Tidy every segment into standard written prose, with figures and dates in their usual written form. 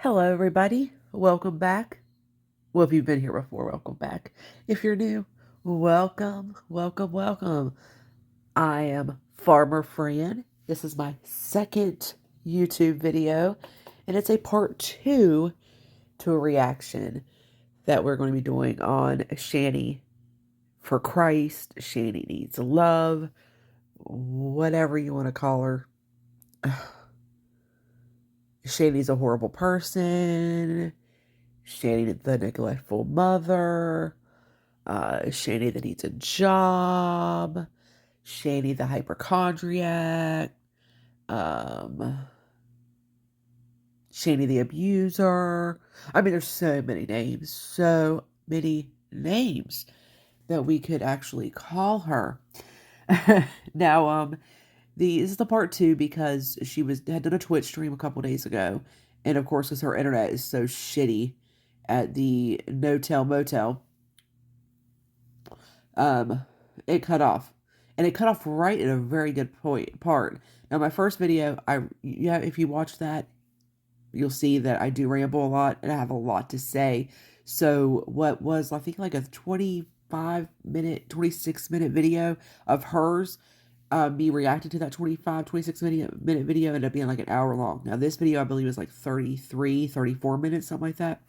Hello, everybody. Welcome back. Well, if you've been here before, welcome back. If you're new, welcome, welcome, welcome. I am Farmer Fran. This is my second YouTube video, and it's a part 2 to a reaction that we're going to be doing on Shanny for Christ. Shanny needs love, whatever you want to call her. Shanny's a horrible person. Shanny the neglectful mother. Shanny that needs a job. Shanny the hypochondriac. Shanny the abuser. I mean, there's so many names. So many names that we could actually call her. Now, this is the part 2 because she had done a Twitch stream a couple days ago, and of course, because her internet is so shitty at the no-tell motel, it cut off, and it cut off right at a very good part. Now, my first video, if you watch that, you'll see that I do ramble a lot, and I have a lot to say. So, what was I think like a 25-minute, 26-minute video of hers. Me reacting to that 26-minute video ended up being like an hour long. Now, this video, I believe, is like 33, 34 minutes, something like that.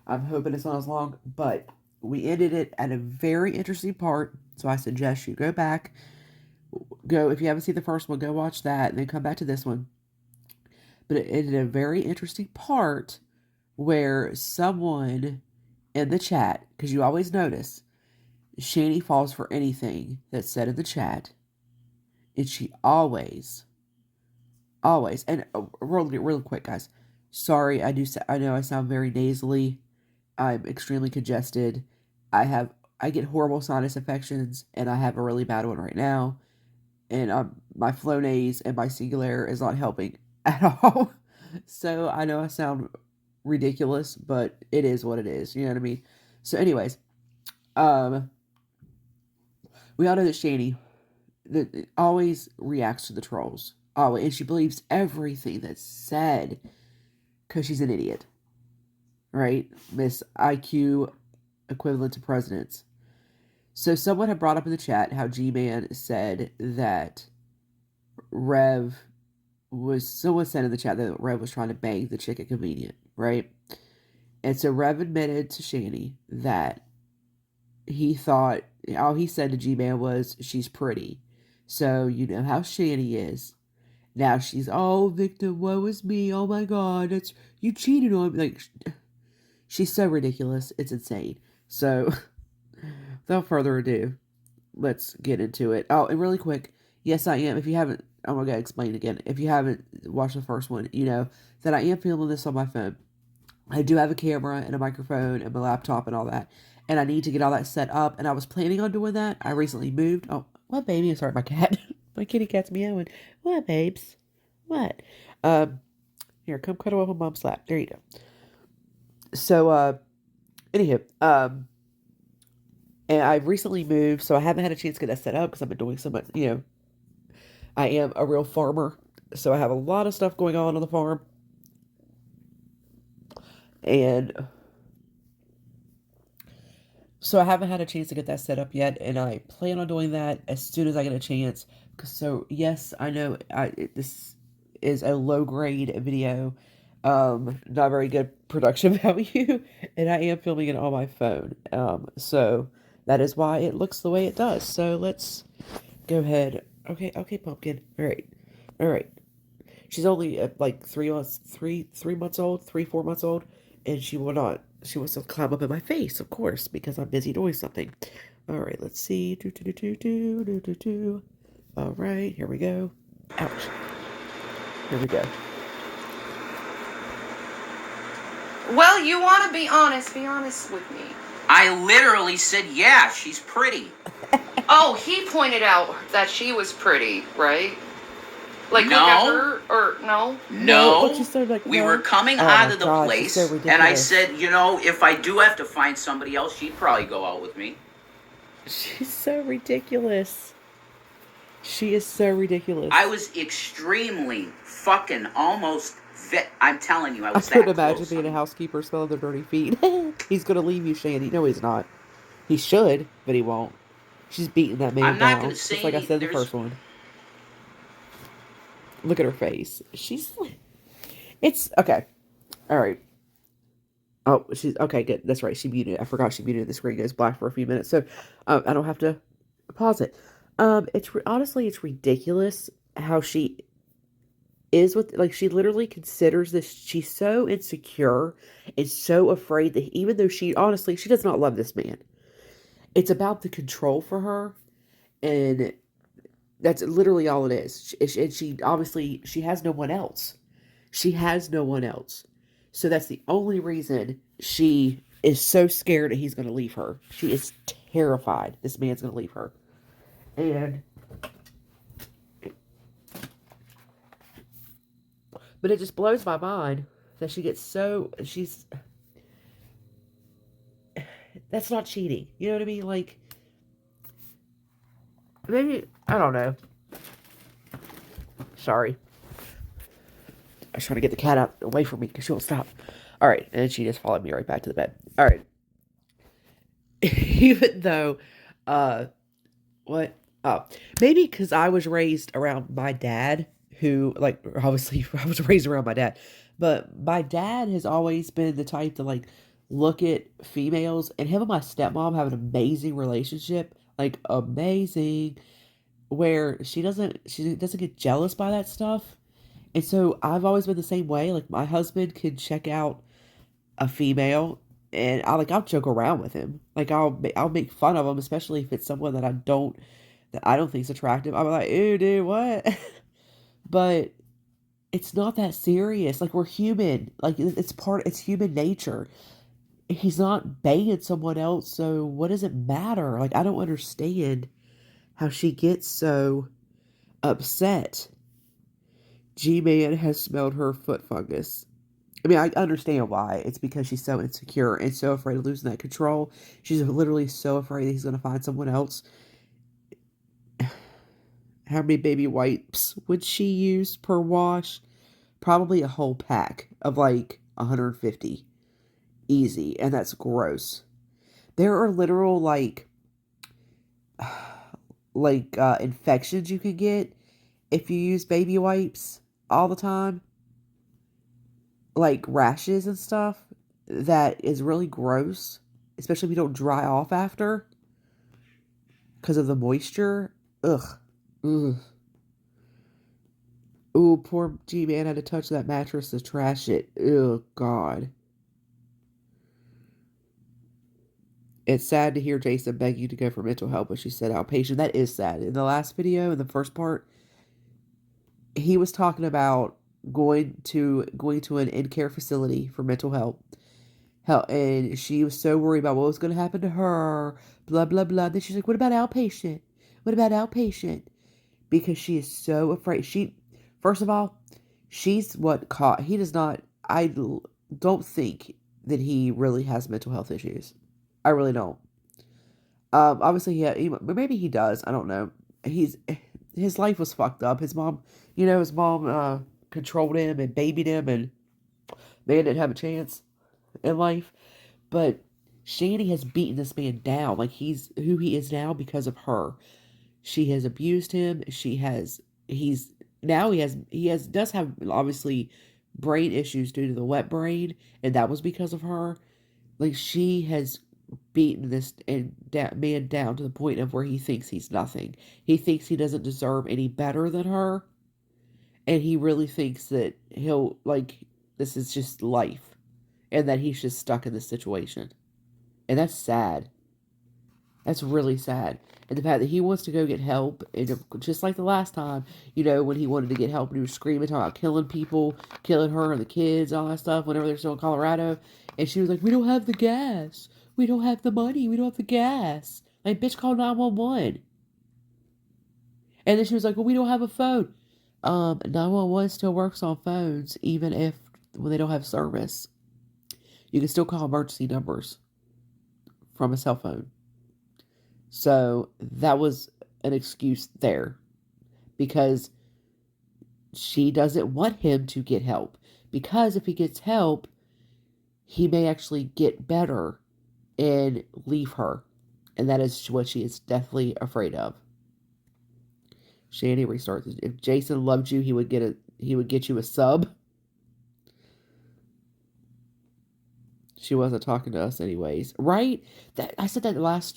I'm hoping it's not as long, but we ended it at a very interesting part, so I suggest you go back. If you haven't seen the first one, go watch that, and then come back to this one. But it ended a very interesting part where someone in the chat, because you always notice, Shanny falls for anything that's said in the chat. And she always, and real quick, guys. Sorry, I know I sound very nasally. I'm extremely congested. I get horrible sinus infections, and I have a really bad one right now. And my Flonase and my Singulair is not helping at all. So I know I sound ridiculous, but it is what it is. You know what I mean? So, anyways, we all know that Shanny that always reacts to the trolls. Always. And she believes everything that's said because she's an idiot. Right? Miss IQ equivalent to presidents. So someone had brought up in the chat how G-Man said that someone said in the chat that Rev was trying to bang the chick at Convenient, right? And so Rev admitted to Shanny that he thought, all he said to G-Man was, she's pretty. So, you know how Shanny is. Now she's, oh, victim, woe is me, oh my god, you cheated on me. Like, she's so ridiculous, it's insane. So, without further ado, let's get into it. Oh, and really quick, yes, I am, if you haven't, I'm going to explain it again. If you haven't watched the first one, you know that I am filming this on my phone. I do have a camera and a microphone and my laptop and all that. And I need to get all that set up. And I was planning on doing that. I recently moved. Oh, what, baby? Sorry, my cat. My kitty cat's meowing. What, babes? What? Here, come cuddle up on mom's lap. There you go. So, anywho, and I recently moved, so I haven't had a chance to get that set up because I've been doing so much, you know. I am a real farmer, so I have a lot of stuff going on the farm. And so I haven't had a chance to get that set up yet, and I plan on doing that as soon as I get a chance. So yes, I know this is a low-grade video, not very good production value, and I am filming it on my phone. So that is why it looks the way it does. So let's go ahead. Okay, pumpkin. All right. She's only like 3 months old, 4 months old, and she wants to climb up in my face, of course, because I'm busy doing something. All right, let's see. All right, here we go. Ouch. Here we go. Well, you want to be honest with me. I literally said, yeah, she's pretty. Oh, he pointed out that she was pretty, right? Like, no. Look at her, or no? No. Like, we no. were coming out of the place, so and I said, you know, if I do have to find somebody else, she'd probably go out with me. She's so ridiculous. She is so ridiculous. I was extremely fucking almost. I'm telling you, I I was couldn't that imagine close. being a housekeeper smelling their dirty feet. He's gonna leave you, Shanny. No, he's not. He should, but he won't. She's beating that man I'm not gonna down, just say like I any. said in the There's. first one. Look at her face. She's. It's okay. All right. Oh, she's okay. Good. That's right. She muted. I forgot she muted. The screen goes black for a few minutes, so I don't have to pause it. Honestly, it's ridiculous how she is with, like, she literally considers this. She's so insecure and so afraid that even though she honestly she does not love this man, it's about the control for her, and that's literally all it is. And she obviously she has no one else. She has no one else. So that's the only reason she is so scared that he's going to leave her. She is terrified this man's going to leave her. And but it just blows my mind that she gets so she's that's not cheating. You know what I mean? Like maybe I don't know. Sorry. I was trying to get the cat out away from me because she won't stop. All right, and she just followed me right back to the bed. All right. Even though, uh, what? Oh, maybe because I was raised around my dad, who, like, obviously, I was raised around my dad, but my dad has always been the type to, like, look at females, and him and my stepmom have an amazing relationship, like, amazing, where she doesn't get jealous by that stuff. And so I've always been the same way. Like my husband can check out a female, and I'll joke around with him. Like I'll make fun of him, especially if it's someone that I don't think is attractive. I'm like, ew, dude, what? But it's not that serious. Like we're human. Like it's human nature. He's not banging someone else, so what does it matter? Like I don't understand how she gets so upset. G-Man has smelled her foot fungus. I mean, I understand why. It's because she's so insecure and so afraid of losing that control. She's literally so afraid that he's going to find someone else. How many baby wipes would she use per wash? Probably a whole pack of like 150. Easy. And that's gross. There are literal infections you can get if you use baby wipes all the time. Like rashes and stuff that is really gross, especially if you don't dry off after because of the moisture. Ugh. Ugh. Ooh, poor G-Man had to touch that mattress to trash it. Oh, God. It's sad to hear Jason beg you to go for mental help, but she said outpatient. That is sad. In the last video, in the first part, he was talking about going to an in-care facility for mental health. And she was so worried about what was going to happen to her, blah, blah, blah. Then she's like, what about outpatient? What about outpatient? Because she is so afraid. First of all, she's what caught, he does not, I don't think that he really has mental health issues. I really don't. Obviously, maybe he does. I don't know. His life was fucked up. His mom controlled him and babied him, and man didn't have a chance in life. But Shanny has beaten this man down. Like he's who he is now because of her. She has abused him. He's now he does have obviously brain issues due to the wet brain, and that was because of her. Like she has beaten this man down to the point of where he thinks he's nothing. He thinks he doesn't deserve any better than her, and he really thinks that this is just life, and that he's just stuck in this situation. And that's sad. That's really sad. And the fact that he wants to go get help, and just like the last time, when he wanted to get help and he was screaming, talking about killing people, killing her and the kids, all that stuff, whenever they're still in Colorado. And she was like, we don't have the gas. We don't have the money. We don't have the gas. Like, bitch, call 911. And then she was like, well, we don't have a phone. 911 still works on phones, even when they don't have service. You can still call emergency numbers from a cell phone. So that was an excuse there. because she doesn't want him to get help. Because if he gets help, he may actually get better and leave her. And that is what she is deathly afraid of. Shanny restarts. If Jason loved you, he would get you a sub. She wasn't talking to us anyways, right? That I said that the last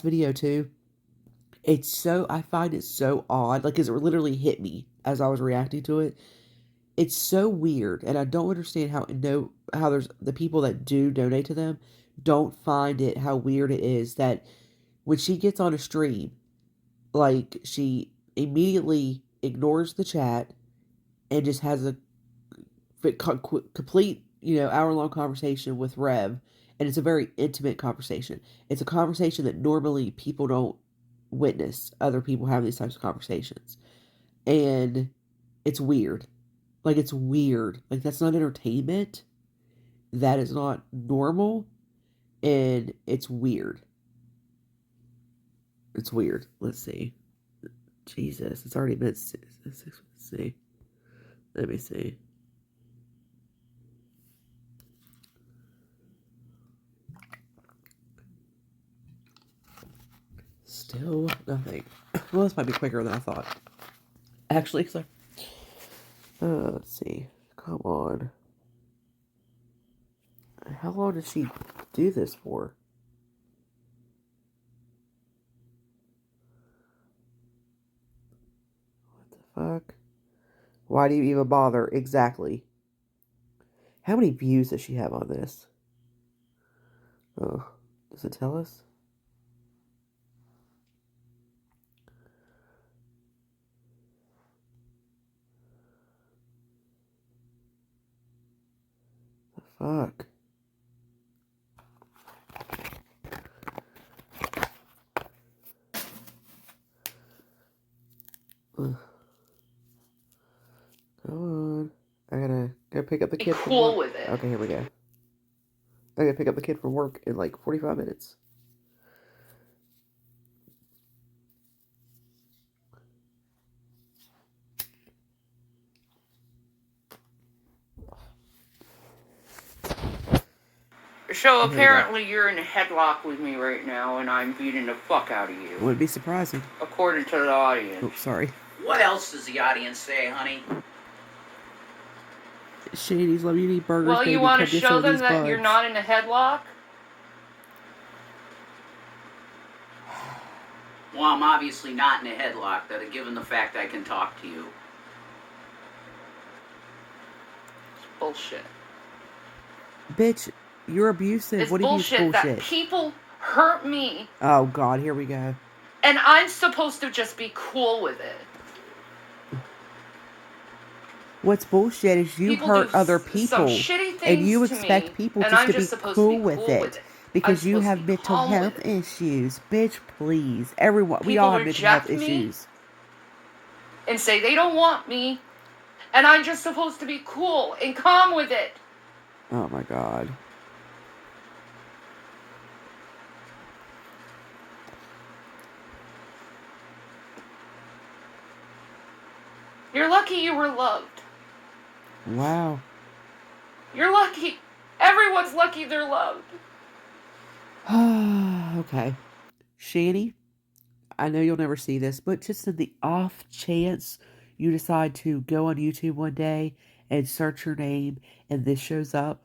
video too. I find it so odd, like, 'cause it literally hit me as I was reacting to it. It's so weird, and I don't understand how there's the people that do donate to them don't find it how weird it is that when she gets on a stream, like, she immediately ignores the chat and just has a complete, hour-long conversation with Rev, and it's a very intimate conversation. It's a conversation that normally people don't witness other people having these types of conversations. And it's weird. Like, it's weird. Like, that's not entertainment. That is not normal. And it's weird. It's weird. Let's see. Jesus, it's already been 6. Let's see. Let me see. Still nothing. Well, this might be quicker than I thought. Actually, so let's see. Come on. How long did she do this for? What the fuck? Why do you even bother? Exactly. How many views does she have on this? Oh, does it tell us? The fuck? Come on. I gotta go pick up the kid from work. With it. Okay, here we go. I gotta pick up the kid from work in like 45 minutes. So apparently you're in a headlock with me right now, and I'm beating the fuck out of you. Wouldn't be surprising. According to the audience. Oh, sorry. What else does the audience say, honey? Shady's love you to eat burgers. Well, baby. you want to Come get show some of them these that bugs. you're not in a headlock? Well, I'm obviously not in a headlock, given the fact I can talk to you. It's bullshit. Bitch, you're abusive. It's what do you mean it's bullshit? That people hurt me. Oh, God, here we go. And I'm supposed to just be cool with it. What's bullshit is you hurt other people, and you expect people just to be cool with it because you have mental health issues. Bitch, please. Everyone, we all have mental health issues. And say they don't want me, and I'm just supposed to be cool and calm with it. Oh my God. You're lucky you were loved. Wow. You're lucky. Everyone's lucky they're loved. Okay. Shanny, I know you'll never see this, but just in the off chance you decide to go on YouTube one day and search your name and this shows up,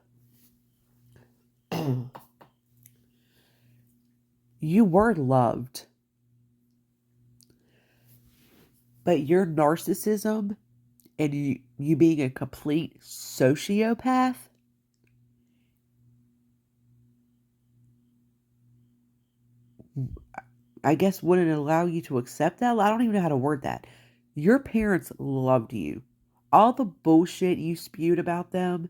you were loved. But your narcissism and you being a complete sociopath, I guess, wouldn't allow you to accept that. I don't even know how to word that. Your parents loved you. All the bullshit you spewed about them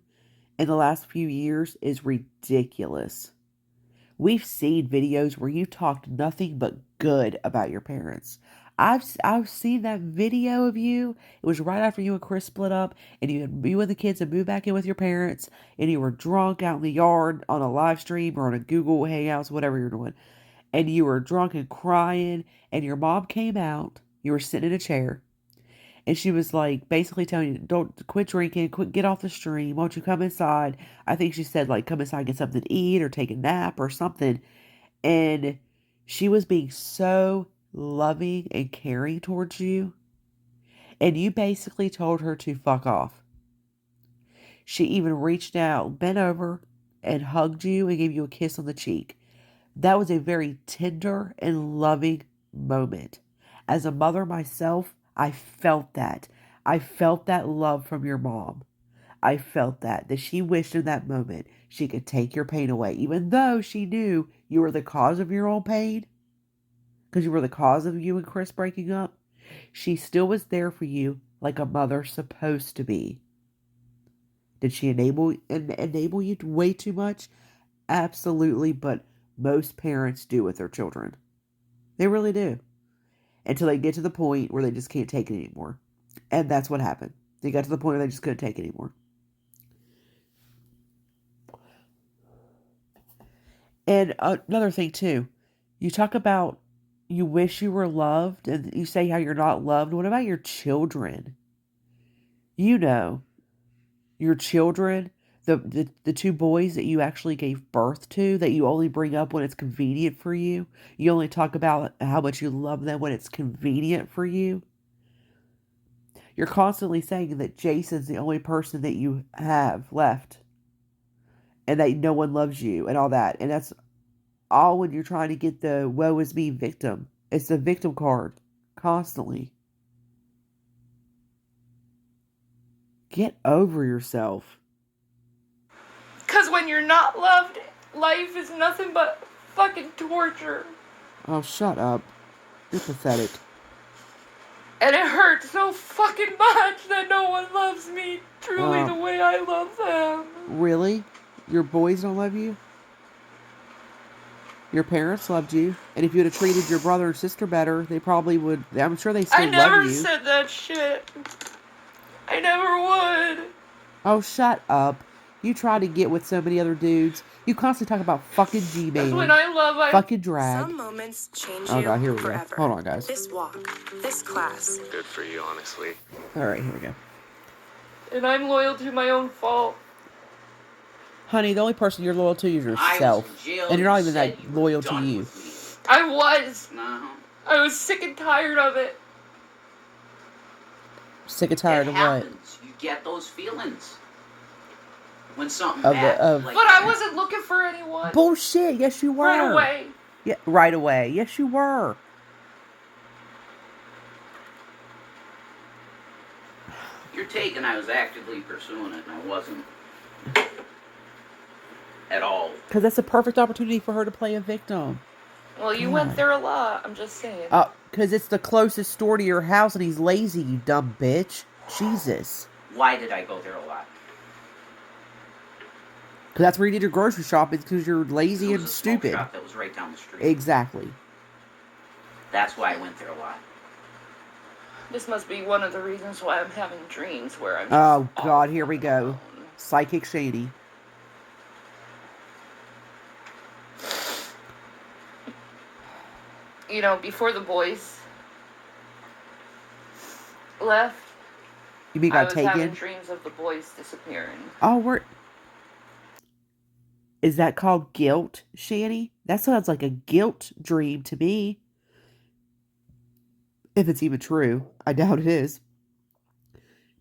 in the last few years is ridiculous. We've seen videos where you talked nothing but good about your parents. I've seen that video of you. It was right after you and Chris split up, and you and the kids had moved back in with your parents, and you were drunk out in the yard on a live stream or on a Google Hangouts, whatever you're doing, and you were drunk and crying, and your mom came out, You were sitting in a chair. And she was like, basically telling you, don't quit drinking, get off the stream. Won't you come inside? I think she said, like, come inside, get something to eat or take a nap or something. And she was being so loving and caring towards you. And you basically told her to fuck off. She even reached out, bent over, and hugged you and gave you a kiss on the cheek. That was a very tender and loving moment. As a mother myself, I felt that. I felt that love from your mom. I felt that she wished in that moment she could take your pain away, even though she knew you were the cause of your own pain, because you were the cause of you and Chris breaking up. She still was there for you like a mother's supposed to be. Did she enable you way too much? Absolutely, but most parents do with their children. They really do. Until they get to the point where they just can't take it anymore. And that's what happened. They got to the point where they just couldn't take it anymore. And another thing, too. You talk about you wish you were loved, and you say how you're not loved. What about your children? You know, your children, the two boys that you actually gave birth to, that you only bring up when it's convenient for you. You only talk about how much you love them when it's convenient for you. You're constantly saying that Jason's the only person that you have left, and that no one loves you and all that. And that's all when you're trying to get the woe is me victim. It's the victim card constantly. Get over yourself. Because when you're not loved, life is nothing but fucking torture. Oh, shut up. You're pathetic. And it hurts so fucking much that no one loves me truly the way I love them. Really? Your boys don't love you? Your parents loved you. And if you would have treated your brother and sister better, they probably would. I'm sure they still love you. I never said that shit. I never would. Oh, shut up. You try to get with so many other dudes. You constantly talk about fucking G-Man. That's when I love fucking drag. Some moments change oh, God, here we forever. Go. Hold on, guys. This walk, this class. Good for you, honestly. Alright, here we go. And I'm loyal to my own fault. Honey, the only person you're loyal to is yourself. And you're not even that loyal to you. I was. No. I was sick and tired of it. Sick and tired it of happens. what? You get those feelings. When something Of bad, like, but I wasn't looking for anyone. Bullshit, yes you were. Right away. Yeah, right away. Yes you were. You're taking I was actively pursuing it, and I wasn't. At all. Because that's a perfect opportunity for her to play a victim. Well, you went there a lot, I'm just saying. Because it's the closest store to your house and he's lazy, you dumb bitch. Jesus. Why did I go there a lot? Because that's where you did your grocery shopping, because you're lazy and stupid. Shop that was right down the street. Exactly. That's why I went there a lot. This must be one of the reasons why I'm having dreams where I'm Oh, God, here we go. Psychic Shanny. You know, before the boys left, You mean I got was taken? having dreams of the boys disappearing. Oh, is that called guilt, Shanny? That sounds like a guilt dream to me. If it's even true. I doubt it is.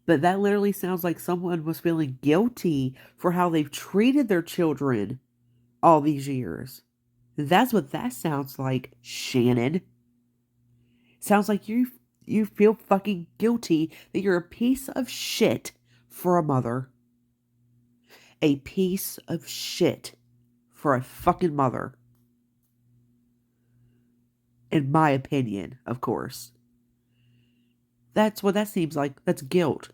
But that literally sounds like someone was feeling guilty for how they've treated their children all these years. That's what that sounds like, Shannon. Sounds like you feel fucking guilty that you're a piece of shit for a mother. A piece of shit for a fucking mother. In my opinion, of course. That's what that seems like. That's guilt.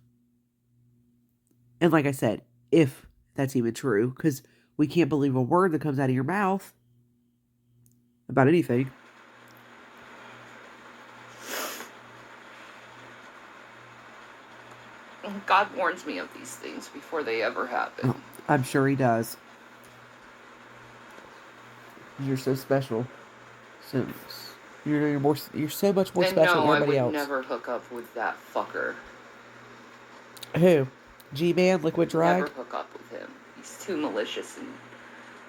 And like I said, if that's even true, because we can't believe a word that comes out of your mouth about anything. God warns me of these things before they ever happen. Oh, I'm sure he does. You're so special. So You're so much more And special no, than I everybody would else. never hook up with that fucker. Who? G-Man, Liquid Never Drag? hook up with him. He's too malicious and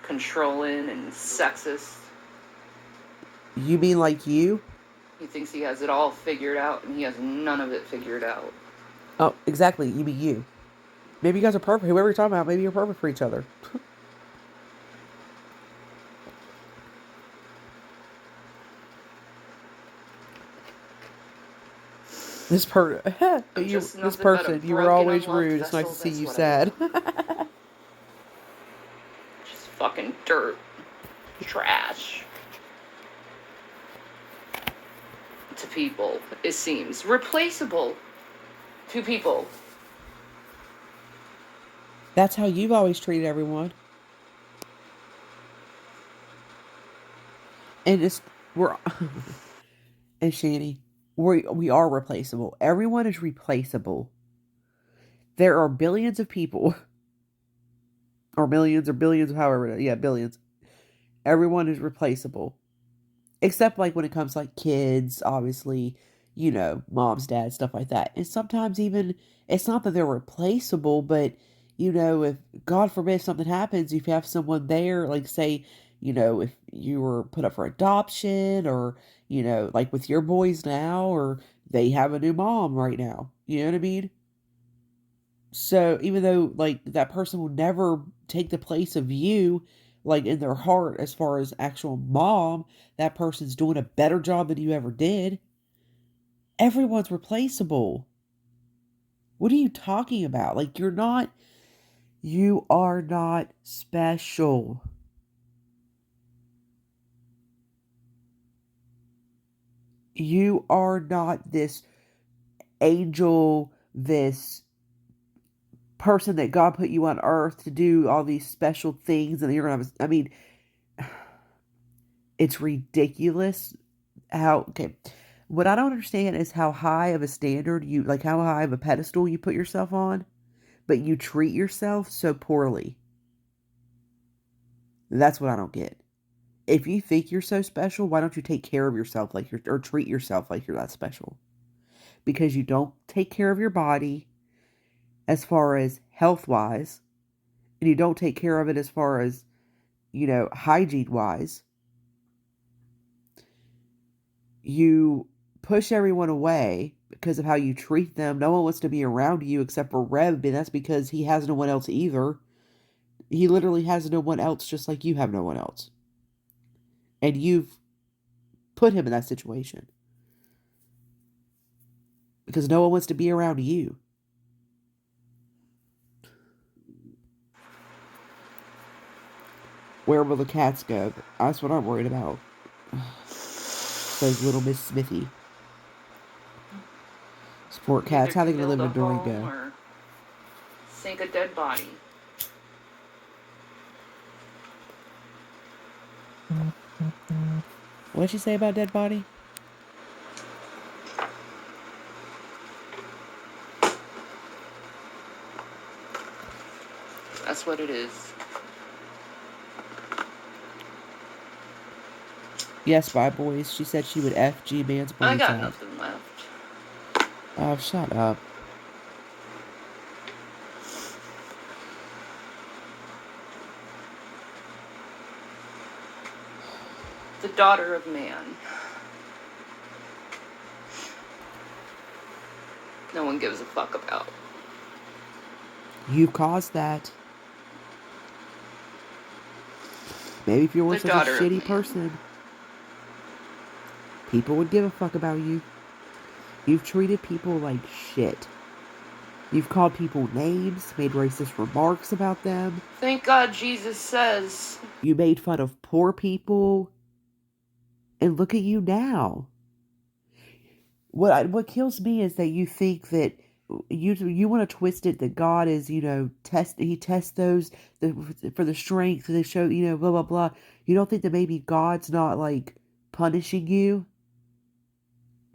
controlling and sexist. You mean like you? He thinks he has it all figured out, and he has none of it figured out. Oh, exactly. You mean you. Maybe you guys are perfect. Whoever you're talking about, maybe you're perfect for each other. This I'm just this nothing but a person, you were broken, always unloved rude. It's nice vessel. to see That's you what I sad. am. Just fucking dirt. Trash. To people, it seems. Replaceable to people. That's how you've always treated everyone. And we're and Shanny, we are replaceable. Everyone is replaceable. There are billions of people, or millions, or billions, however, yeah, billions. Everyone is replaceable, except like when it comes to, like, kids, obviously, moms, dads, stuff like that. And sometimes even it's not that they're replaceable, but if God forbid something happens, if you have someone there, like, say, if you were put up for adoption, or like with your boys now, or they have a new mom right now, you know what I mean? So even though, like, that person will never take the place of you, like, in their heart, as far as actual mom, that person's doing a better job than you ever did. Everyone's replaceable. What are you talking about? Like, you are not special. You are not this angel, this person that God put you on earth to do all these special things, and you're gonna have I mean, it's ridiculous how, okay, what I don't understand is how high of a standard like, how high of a pedestal you put yourself on, but you treat yourself so poorly. That's what I don't get. If you think you're so special, why don't you take care of yourself or treat yourself like you're that special? Because you don't take care of your body as far as health wise, and you don't take care of it as far as, hygiene wise. You push everyone away because of how you treat them. No one wants to be around you except for Reb, and that's because he has no one else either. He literally has no one else, just like you have no one else. And you've put him in that situation because no one wants to be around you. Where will the cats go? That's what I'm worried about. Says little Miss Smithy. Sport cats. Either How are they can going to live build in a a home Durango? or sink a dead body. What did she say about dead body? That's what it is. Yes, bye, boys. She said she would F G-Man's I brains got out. nothing left. Oh, shut up. The daughter of man. No one gives a fuck about. You caused that. Maybe if you weren't The such a daughter of shitty man. person, people would give a fuck about you. You've treated people like shit. You've called people names, made racist remarks about them. Thank God Jesus says. You made fun of poor people. And look at you now. What kills me is that you think that you want to twist it that God is, he tests those for the strength, they show, blah blah blah. You don't think that maybe God's not, like, punishing you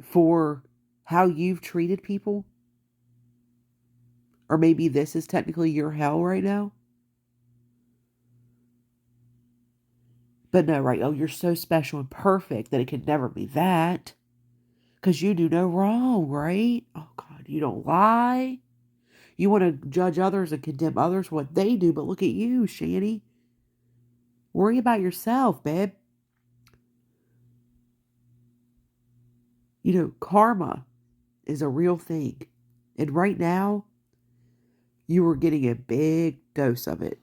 for how you've treated people? Or maybe this is technically your hell right now? But no, right? Oh, you're so special and perfect that it could never be that. Because you do no wrong, right? Oh, God, you don't lie. You want to judge others and condemn others for what they do, but look at you, Shanny. Worry about yourself, babe. You know, karma is a real thing. And right now, you are getting a big dose of it.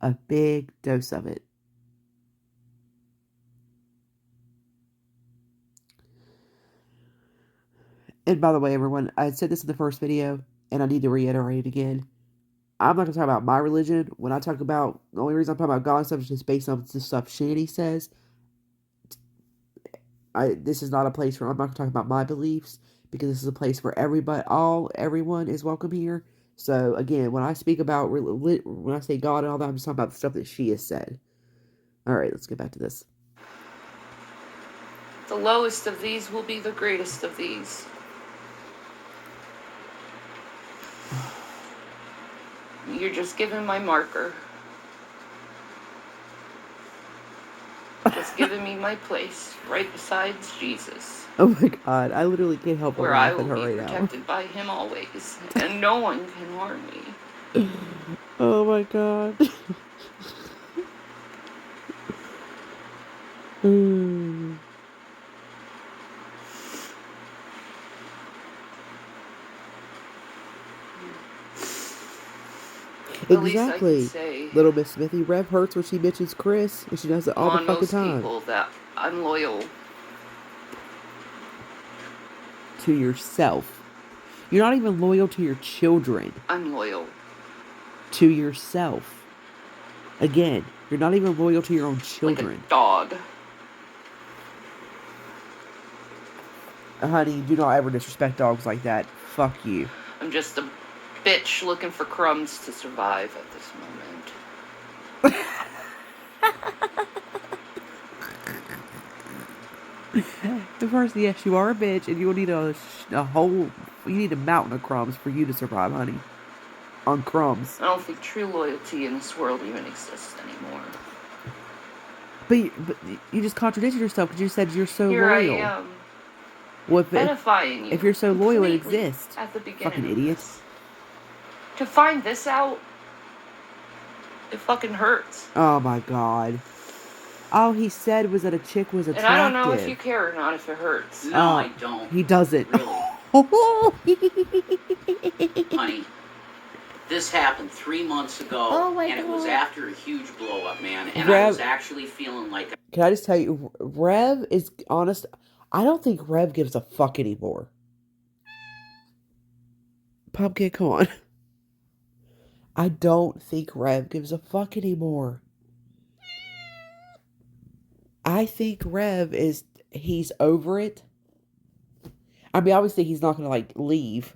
A big dose of it. And by the way, everyone, I said this in the first video, and I need to reiterate it again. I'm not going to talk about my religion. When I talk about, the only reason I'm talking about God and stuff is just based on the stuff Shanny says. This is not a place where I'm not going to talk about my beliefs, because this is a place where everyone is welcome here. So again, when I speak about, when I say God and all that, I'm just talking about the stuff that she has said. All right, let's get back to this. The lowest of these will be the greatest of these. You're just giving my marker. Just giving me my place, right beside Jesus. Oh my God, I literally can't help but where I laugh at will her be right protected by him always, and no one can harm me. Oh my God. The least I can Exactly. say Little Miss Smithy. Rev hurts when she mentions Chris, and she does it all the on fucking most time. people that I'm loyal to yourself. You're not even loyal to your children. I'm loyal To yourself. Again, you're not even loyal to your own children. like a dog. Honey, do not ever disrespect dogs like that. Fuck you. I'm just a bitch looking for crumbs to survive at this moment. First, yes, you are a bitch, and you'll need you need a mountain of crumbs for you to survive, honey. On crumbs. I don't think true loyalty in this world even exists anymore. But you just contradicted yourself because you said you're so Here loyal. I am. Well, Edifying you. if you're so loyal, it exists. At the beginning. Fucking idiot. To find this out, it fucking hurts. Oh my God. All he said was that a chick was attractive. And I don't know if you care or not if it hurts. No, I don't. He doesn't. Really. Honey, this happened 3 months ago, and it was after a huge blow up, man. And I was actually feeling like... Can I just tell you, Rev is honest. I don't think Rev gives a fuck anymore. Pumpkin, come on. I don't think Rev gives a fuck anymore. I think Rev he's over it. I mean, obviously he's not going to leave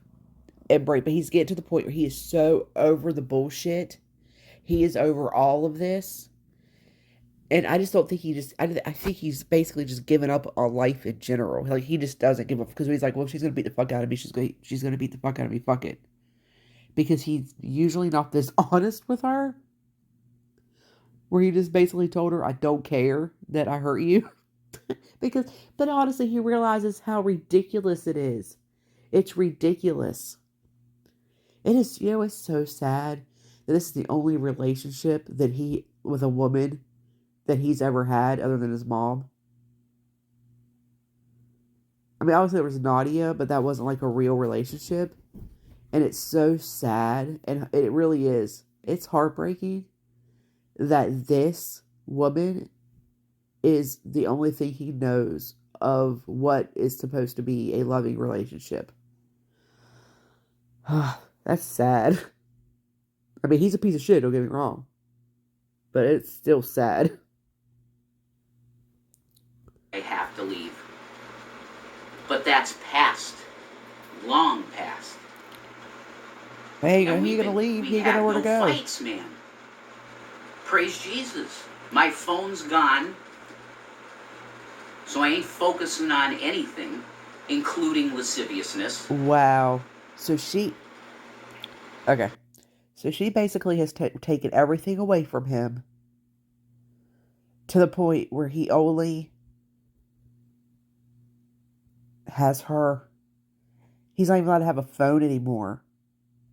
and break, but he's getting to the point where he is so over the bullshit. He is over all of this. And I just don't think I think he's basically just given up on life in general. He just doesn't give up, because he's like, well, if she's going to beat the fuck out of me, she's going to beat the fuck out of me, fuck it. Because he's usually not this honest with her. Where he just basically told her, I don't care that I hurt you. But honestly, he realizes how ridiculous it is. It's ridiculous. It is, it's so sad that this is the only relationship with a woman that he's ever had other than his mom. I mean, obviously there was Nadia, but that wasn't a real relationship. And it's so sad, and it really is. It's heartbreaking that this woman is the only thing he knows of what is supposed to be a loving relationship. That's sad. I mean, he's a piece of shit, don't get me wrong. But it's still sad. I have to leave. But that's past. Long past. Hey, he ain't gonna leave. He ain't got nowhere to go. Fights, man. Praise Jesus. My phone's gone. So I ain't focusing on anything, including lasciviousness. Wow. So she basically has taken everything away from him. To the point where he only has her. He's not even allowed to have a phone anymore.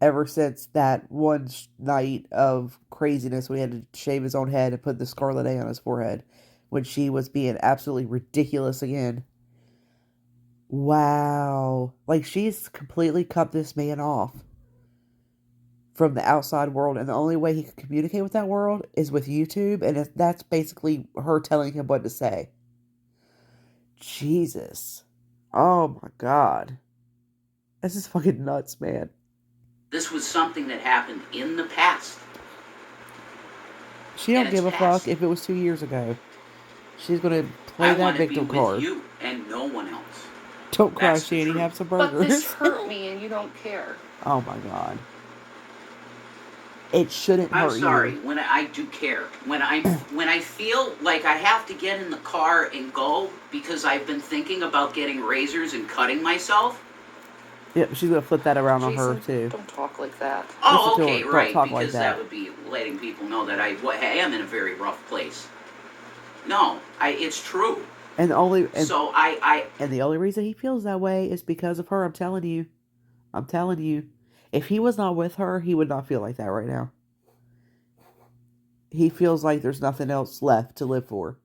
Ever since that one night of craziness when he had to shave his own head and put the scarlet A on his forehead. When she was being absolutely ridiculous again. Wow. Like, she's completely cut this man off from the outside world, and the only way he can communicate with that world is with YouTube, and that's basically her telling him what to say. Jesus. Oh my God. This is fucking nuts, man. This was something that happened in the past. She don't give a fuck if it was 2 years ago. She's gonna play that victim card. I want to be with you and no one else. Don't cry, Shanny. Have some burgers. But this hurt me and you don't care. Oh my God. It shouldn't hurt you. I'm sorry. When I do care. When I feel like I have to get in the car and go because I've been thinking about getting razors and cutting myself. Yep, she's gonna flip that around Jason, on her too. Don't talk like that. Oh, okay, don't right. talk Because like that would be letting people know that I am in a very rough place. No, it's true. And the only reason he feels that way is because of her. I'm telling you. If he was not with her, he would not feel like that right now. He feels like there's nothing else left to live for.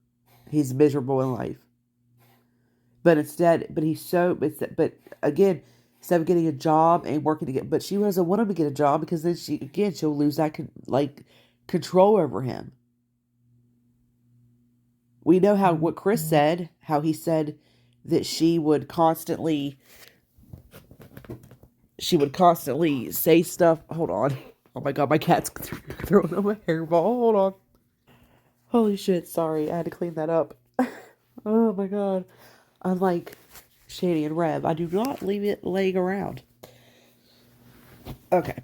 He's miserable in life. But instead, but again, instead of getting a job and working to but she doesn't want him to get a job because then she'll lose that control over him. We know what Chris said, how he said that she would constantly say stuff. Hold on. Oh my God, my cat's throwing up a hairball. Hold on. Holy shit, sorry. I had to clean that up. Oh my God. Unlike Shanny and Rev, I do not leave it laying around. Okay.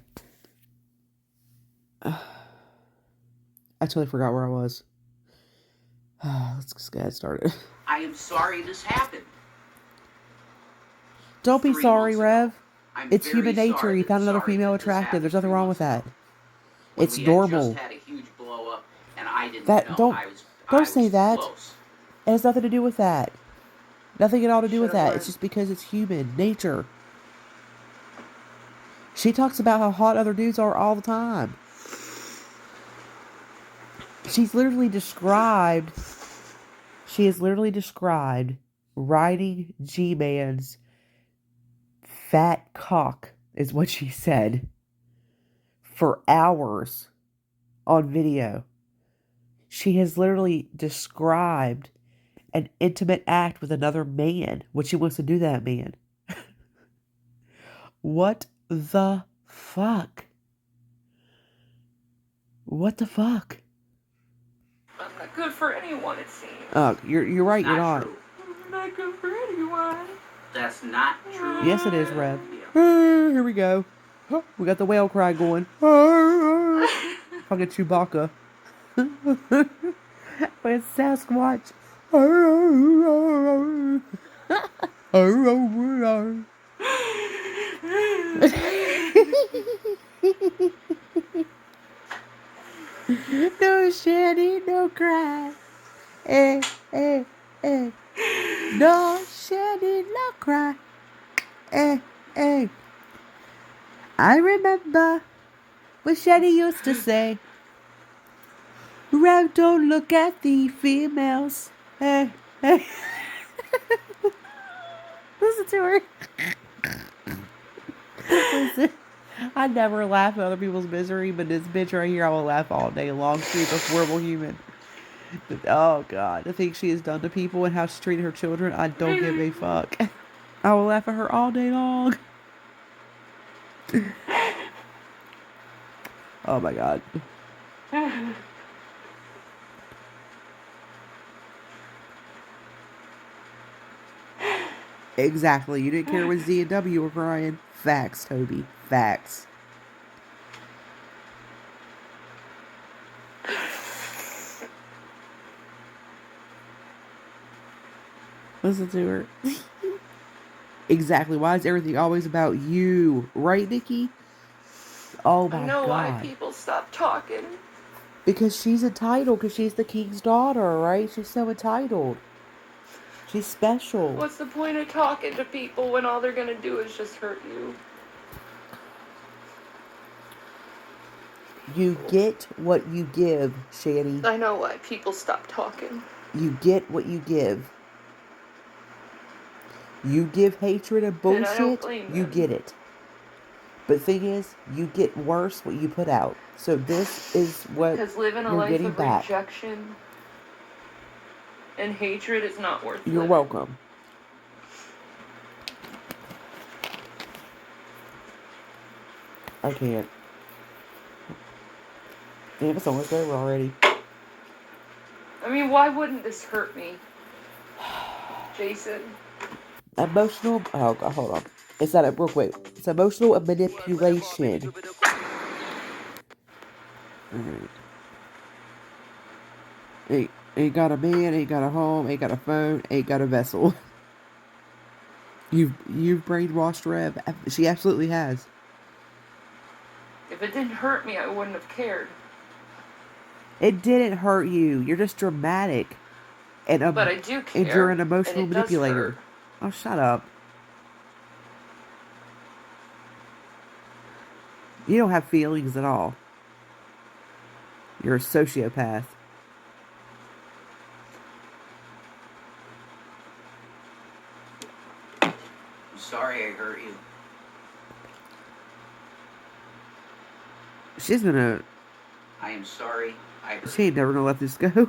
I totally forgot where I was. Let's just get started. I am sorry this happened. Don't be sorry, Rev. It's human nature. You found another female attractive. There's nothing wrong with that. It's normal. Just had a huge blow up, and I didn't know. Don't say that. Close. It has nothing to do with that. Nothing at all to do with that. It's just because it's human nature. She talks about how hot other dudes are all the time. She has literally described riding G-Man's fat cock, is what she said, for hours on video. She has literally described an intimate act with another man when she wants to do that man. What the fuck? What the fuck? I'm not good for anyone, it seems. You're right, you're not. True. I'm not good for anyone. That's not true. Yes, it is, Rev. Yeah. Here we go. We got the whale cry going. Fucking Chewbacca. With Sasquatch. No Shanny, no cry. Eh, eh, eh. No Shanny, no cry. Eh, eh. I remember what Shanny used to say. Rev, don't look at the females. Eh, eh. Listen to her. Listen. I never laugh at other people's misery, but this bitch right here, I will laugh all day long. She's a horrible human. But, oh God, the things she has done to people and how she treated her children, I don't give a fuck. I will laugh at her all day long. Oh my God. Exactly. You didn't care when Z and W were crying. Facts, Toby. Facts. Listen to her. Exactly. Why is everything always about you? Right, Nikki? Oh my God. I know why people stop talking. Because she's entitled, because she's the king's daughter, right? She's so entitled. She's special. What's the point of talking to people when all they're gonna do is just hurt you? You get what you give, Shanny. I know why people stop talking. You get what you give. You give hatred and And I don't bullshit, blame you them. get it. But the thing is, you get worse what you put out. So this is what Because living a you're life getting of back. rejection and hatred is not worth You're living. welcome. I can't. Damn, it's almost over already. I mean, why wouldn't this hurt me? Jason. Emotional. Oh, God, hold on. It's not real quick. It's emotional manipulation. Alright. Ain't got a man, ain't got a home, ain't got a phone, ain't got a vessel. You've brainwashed Rev. She absolutely has. If it didn't hurt me, I wouldn't have cared. It didn't hurt you. You're just dramatic. But I do care. And you're an emotional and it does manipulator. hurt. Oh, shut up. You don't have feelings at all. You're a sociopath. I'm sorry I hurt you. She's gonna... I am sorry I hurt She ain't never gonna let this go.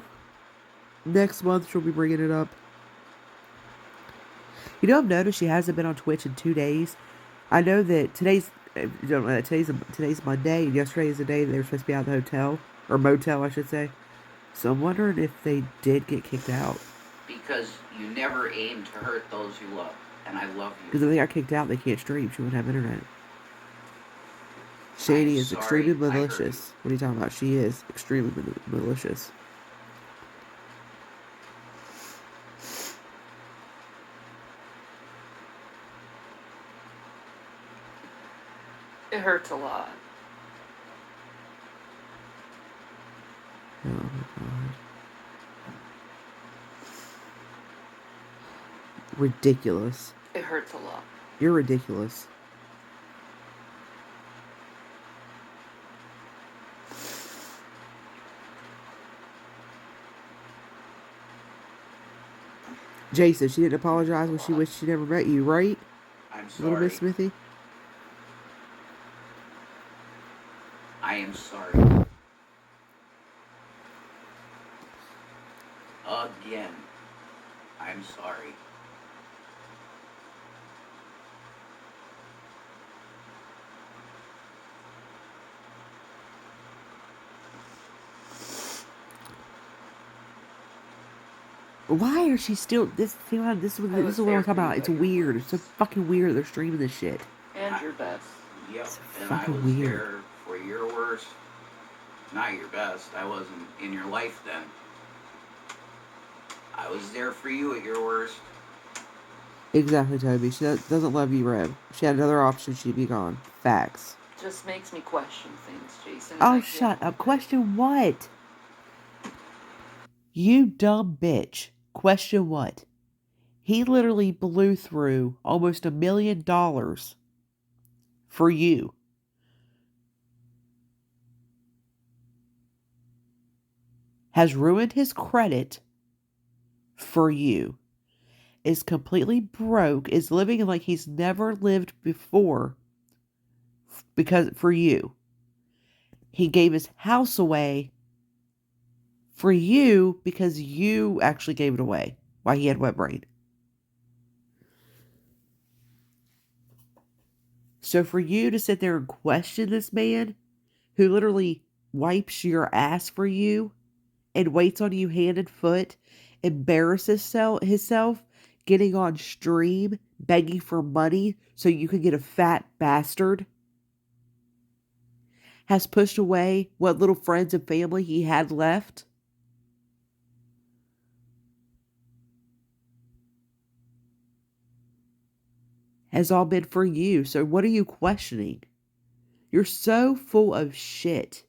Next month, she'll be bringing it up. You know, I've noticed she hasn't been on Twitch in 2 days. I know that today's... You don't know that today's Monday, and yesterday is the day that they were supposed to be out of the hotel. Or motel, I should say. So I'm wondering if they did get kicked out. because you never aim to hurt those you love, and I love you. Because if they got kicked out, they can't stream. She wouldn't have internet. Shanny is extremely malicious. What are you talking about? She is extremely malicious. It hurts a lot. Oh my god. Ridiculous. It hurts a lot. You're ridiculous. Jason, she didn't apologize when she wished she never met you, right? I'm sorry. Little Miss Smithy? I am sorry. Again. I'm sorry. Why are she still... This is what I'm talking about. It's weird. It's so fucking weird they're streaming this shit. And your best. Yep. It's And I fucking was weird. there for your worst. Not your best. I wasn't in your life then. I was there for you at your worst. Exactly, Toby. She doesn't love you, Rev. If she had another option, she'd be gone. Facts. Just makes me question things, Jason. Oh, shut up. Question what? You dumb bitch. Question what? He literally blew through almost $1 million for you. Has ruined his credit for you. Is completely broke. Is living like he's never lived before because for you. He gave his house away for you because you actually gave it away while he had wet brain. So for you to sit there and question this man who literally wipes your ass for you and waits on you hand and foot, embarrasses himself, getting on stream, begging for money so you can get a fat bastard, has pushed away what little friends and family he had left, has all been for you. So what are you questioning? You're so full of shit.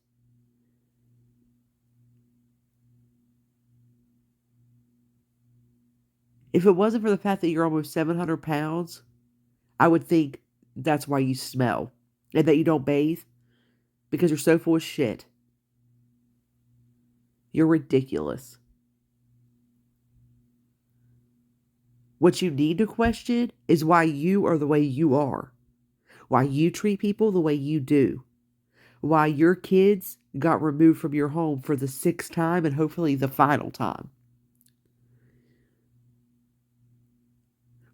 If it wasn't for the fact that you're almost 700 pounds, I would think that's why you smell and that you don't bathe because you're so full of shit. You're ridiculous. What you need to question is why you are the way you are. Why you treat people the way you do. Why your kids got removed from your home for the 6th time and hopefully the final time.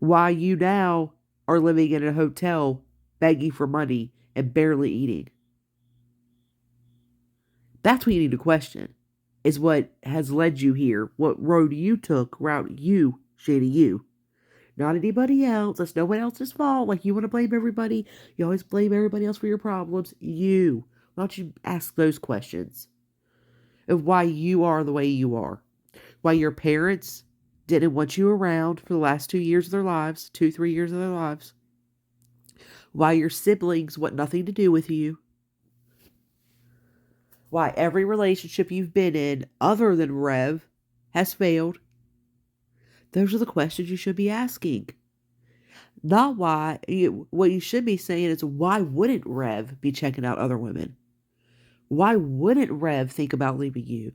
Why you now are living in a hotel begging for money and barely eating. That's what you need to question. Is what has led you here. What road you took. Route you, Shanny, you. Not anybody else. That's no one else's fault. Like you want to blame everybody. You always blame everybody else for your problems. You. Why don't you ask those questions? Of why you are the way you are. Why your parents didn't want you around for the last 2 years of their lives. 2-3 years of their lives. Why your siblings want nothing to do with you. Why every relationship you've been in other than Rev has failed. Those are the questions you should be asking. Not why. What you should be saying is, why wouldn't Rev be checking out other women? Why wouldn't Rev think about leaving you?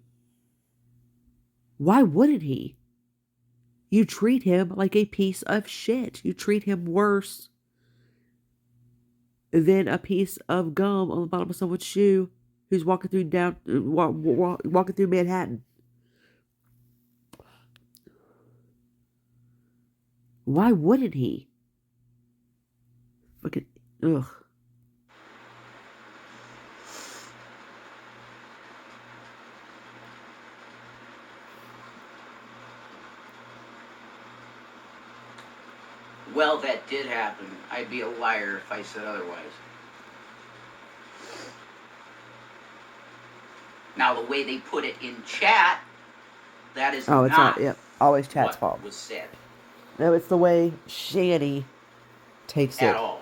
Why wouldn't he? You treat him like a piece of shit. You treat him worse than a piece of gum on the bottom of someone's shoe who's walking through Manhattan. Why wouldn't he? Fucking ugh. Well, that did happen. I'd be a liar if I said otherwise. Now, the way they put it in chat, that is Oh, it's not not. Yep. Always chat's fault. what was said No, it's the way Shanny takes at it. all.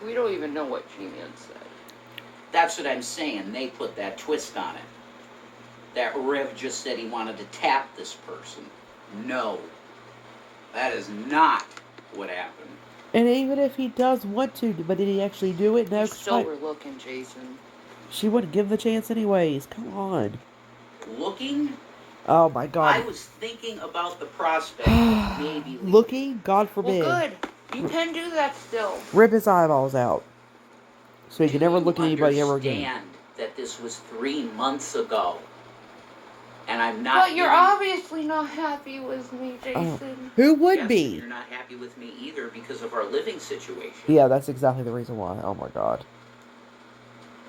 We don't even know what G-Man said. That's what I'm saying. They put that twist on it. That Rev just said he wanted to tap this person. No. That is not what happened. And even if he does want to, but did he actually do it? No, You're so overlooking, Jason. she wouldn't give the chance anyways. Come on. Looking? Oh my God. I was thinking about the prospect of maybe leaving. Looking? God forbid. Well, good. You can do that still. Rip his eyeballs out. So he can never look at anybody ever again. Understand that this was 3 months ago. And I'm not. But you're obviously not happy with me, Jason. Who would Yes, be? You're not happy with me either because of our living situation. Yeah, that's exactly the reason why. Oh my God.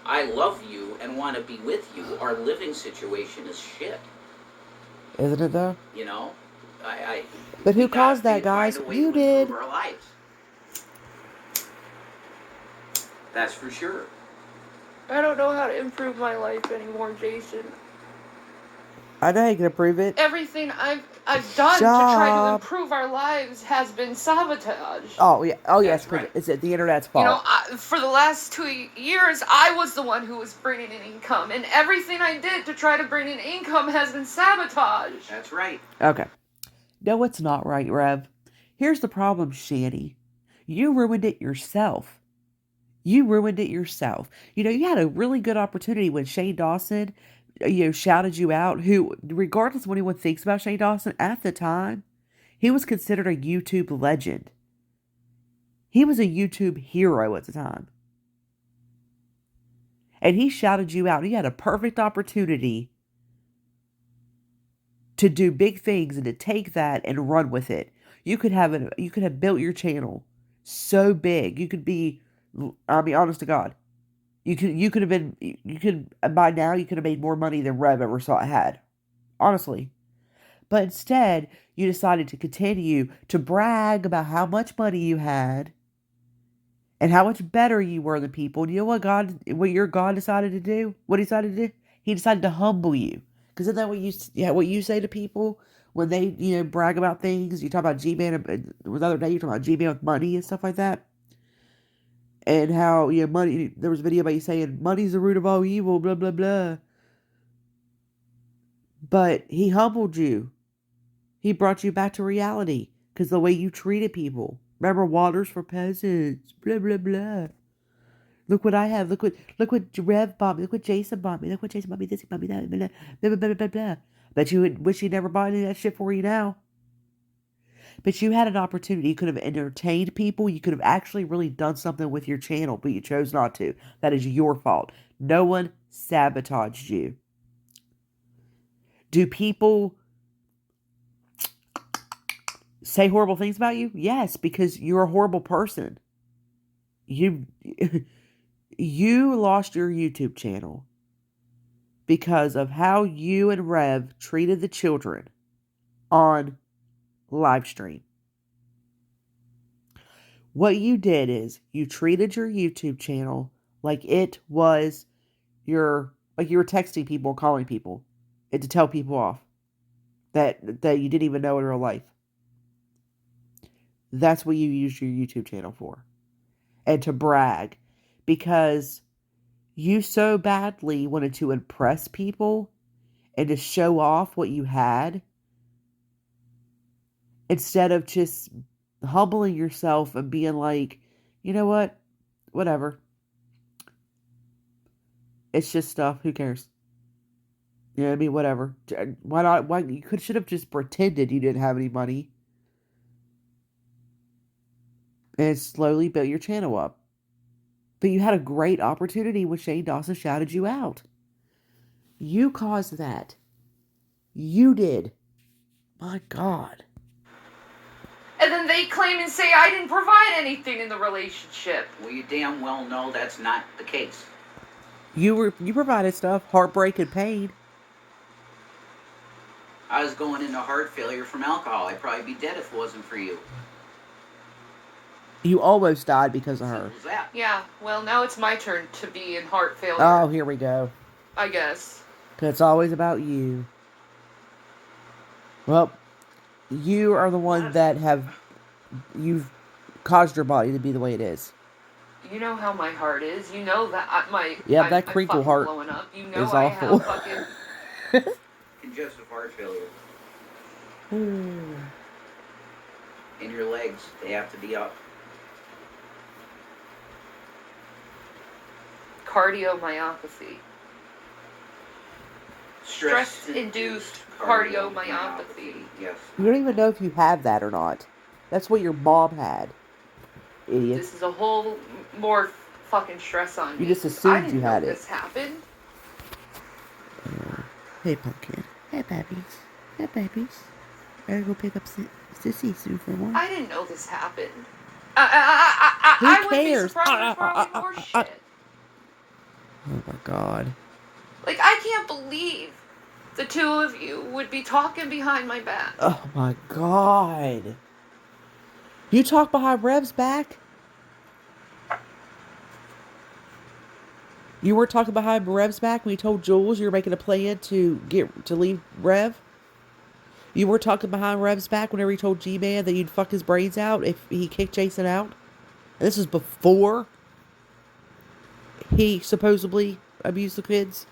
I love you and want to be with you. Our living situation is shit. Isn't it though? You know? But who we caused gotta that, guys? find a way You to did. improve our lives. That's for sure. I don't know how to improve my life anymore, Jason. I know you can improve it. Everything I've done to try to improve our lives has been sabotaged. Oh yeah. Oh yes. That's right. It's the internet's fault. You know, for the last 2 years, I was the one who was bringing in income, and everything I did to try to bring in income has been sabotaged. That's right. Okay. No, it's not right, Rev. Here's the problem, Shanny. You ruined it yourself. You ruined it yourself. You know, you had a really good opportunity when Shane Dawson, shouted you out, who, regardless of what anyone thinks about Shane Dawson, at the time, he was considered a YouTube legend. He was a YouTube hero at the time. And he shouted you out. He had a perfect opportunity to do big things and to take that and run with it. You could have built your channel so big. You could be, I mean, honest to God, by now you could have made more money than Rev ever had. Honestly. But instead, you decided to continue to brag about how much money you had and how much better you were than people. And you know what your God decided to do? What he decided to do? He decided to humble you. Because isn't that what you say to people when they, brag about things? You talk about G-Man, the other day you talk about G-Man with money and stuff like that. And how, money, there was a video about you saying, money's the root of all evil, blah, blah, blah. But he humbled you. He brought you back to reality because the way you treated people. Remember, water's for peasants. Blah blah blah. Look what I have. Look what Rev bought me. Look what Jason bought me. Look what Jason bought me. This, he bought me that. Blah blah blah blah blah blah. Bet you would wish you never bought any of that shit for you now. But you had an opportunity. You could have entertained people. You could have actually really done something with your channel, but you chose not to. That is your fault. No one sabotaged you. Do people say horrible things about you? Yes, because you're a horrible person. You lost your YouTube channel because of how you and Rev treated the children on live stream. What you did is you treated your YouTube channel like it was like you were texting people or calling people and to tell people off that you didn't even know in real life. That's what you used your YouTube channel for. And to brag. Because you so badly wanted to impress people and to show off what you had instead of just humbling yourself and being like, you know what? Whatever. It's just stuff. Who cares? You know what I mean? Whatever. Why not? Why you should have just pretended you didn't have any money and slowly built your channel up. But you had a great opportunity when Shane Dawson shouted you out. You caused that. You did. My God. And then they claim and say I didn't provide anything in the relationship. Well, you damn well know that's not the case. You provided stuff, heartbreak and pain. I was going into heart failure from alcohol. I'd probably be dead if it wasn't for you. You almost died because of her. Simple as that. Yeah, well, now it's my turn to be in heart failure. Oh, here we go. I guess. Because it's always about you. Well, you are the one that you've caused your body to be the way it is. You know how my heart is. You know that that crinkle heart blowing up. You know is I awful. have fucking Congestive heart failure. In your legs, they have to be up. cardiomyopathy. Stress-induced cardiomyopathy. Yes. You don't even know if you have that or not. That's what your mom had. Idiot. This is a whole more fucking stress on me. You just assumed you had it. This happened. Hey, pumpkin. Hey, babies. Hey, babies. Better go pick up Sissy soon for one. I didn't know this happened. I would be cares? surprised if probably more shit. Oh my God. Like, I can't believe the two of you would be talking behind my back. Oh my God. You talk behind Rev's back? You were talking behind Rev's back when you told Jules you were making a plan to leave Rev? You were talking behind Rev's back whenever he told G-Man that you'd fuck his brains out if he kicked Jason out? And this is before he supposedly abused the kids?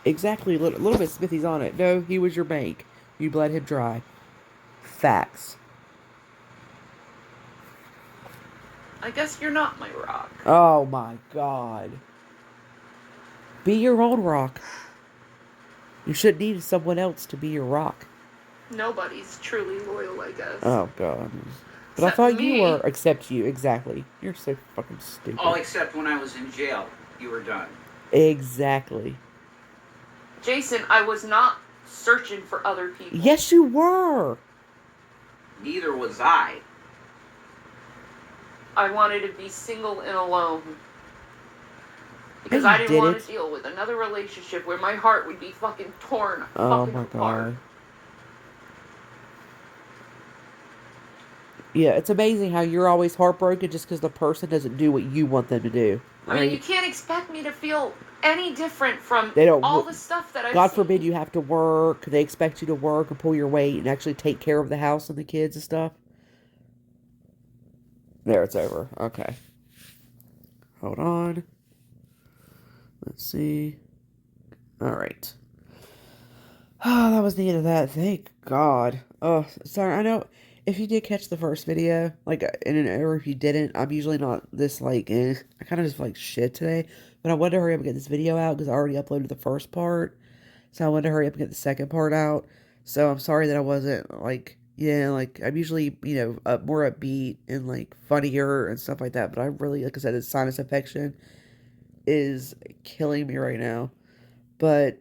Exactly. A little bit Smithy's on it. No, he was your bank. You bled him dry. Facts. I guess you're not my rock. Oh my God. Be your own rock. You shouldn't need someone else to be your rock. Nobody's truly loyal, I guess. Oh God. But Except I thought me. you were. Except you. Exactly. You're so fucking stupid. Oh, except when I was in jail. You were done. Exactly. Jason, I was not searching for other people. Yes, you were. Neither was I. I wanted to be single and alone. Because And I you didn't want did to it. deal with another relationship where my heart would be fucking torn Oh fucking my apart. God. Yeah, it's amazing how you're always heartbroken just because the person doesn't do what you want them to do. I mean, you can't expect me to feel any different from They don't- all the stuff that I've God seen. forbid you have to work. They expect you to work and pull your weight and actually take care of the house and the kids and stuff. There, it's over. Okay. Hold on. Let's see. Alright. Oh, that was the end of that. Thank God. Oh, sorry. I know if you did catch the first video, like, or if you didn't, I'm usually not this, like, I kind of just feel like shit today. But I wanted to hurry up and get this video out because I already uploaded the first part. So I wanted to hurry up and get the second part out. So I'm sorry that I wasn't, like, yeah, like, I'm usually, more upbeat and, like, funnier and stuff like that. But I really, like I said, this sinus infection is killing me right now. But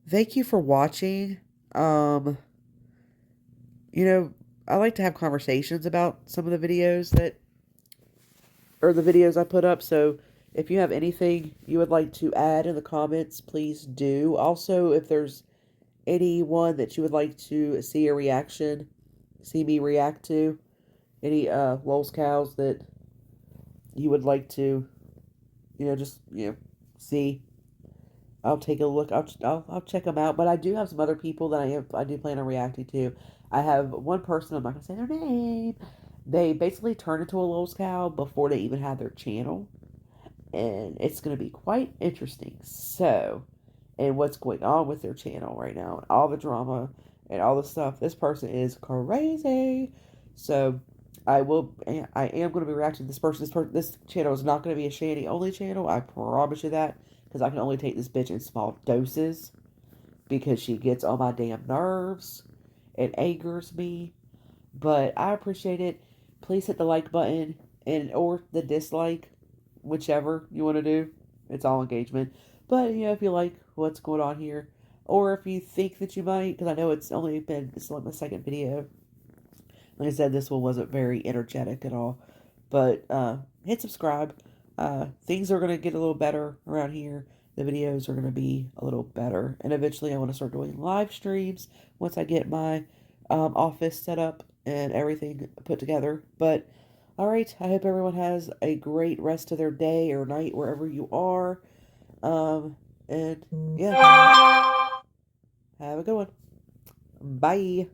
thank you for watching. Um, I like to have conversations about some of the videos the videos I put up. So if you have anything you would like to add in the comments, please do. Also, if there's anyone that you would like to see me react to, any Lols cows that you would like to, just see. I'll take a look. I'll check them out. But I do have some other people that I do plan on reacting to. I have one person. I'm not gonna say their name. They basically turned into a Lowe's cow before they even had their channel, and it's gonna be quite interesting. So, and what's going on with their channel right now, and all the drama and all the stuff. This person is crazy. So, I am going to be reacting to this person. This channel is not going to be a Shanny only channel. I promise you that, because I can only take this bitch in small doses because she gets on my damn nerves and angers me. But I appreciate it. Please hit the like button or the dislike, whichever you want to do. It's all engagement. But if you like what's going on here, or if you think that you might, because I know it's like my second video. Like I said, this one wasn't very energetic at all. But hit subscribe. Things are gonna get a little better around here. The videos are gonna be a little better, and eventually I want to start doing live streams once I get my office set up and everything put together. But all right, I hope everyone has a great rest of their day or night wherever you are. And yeah, have a good one. Bye.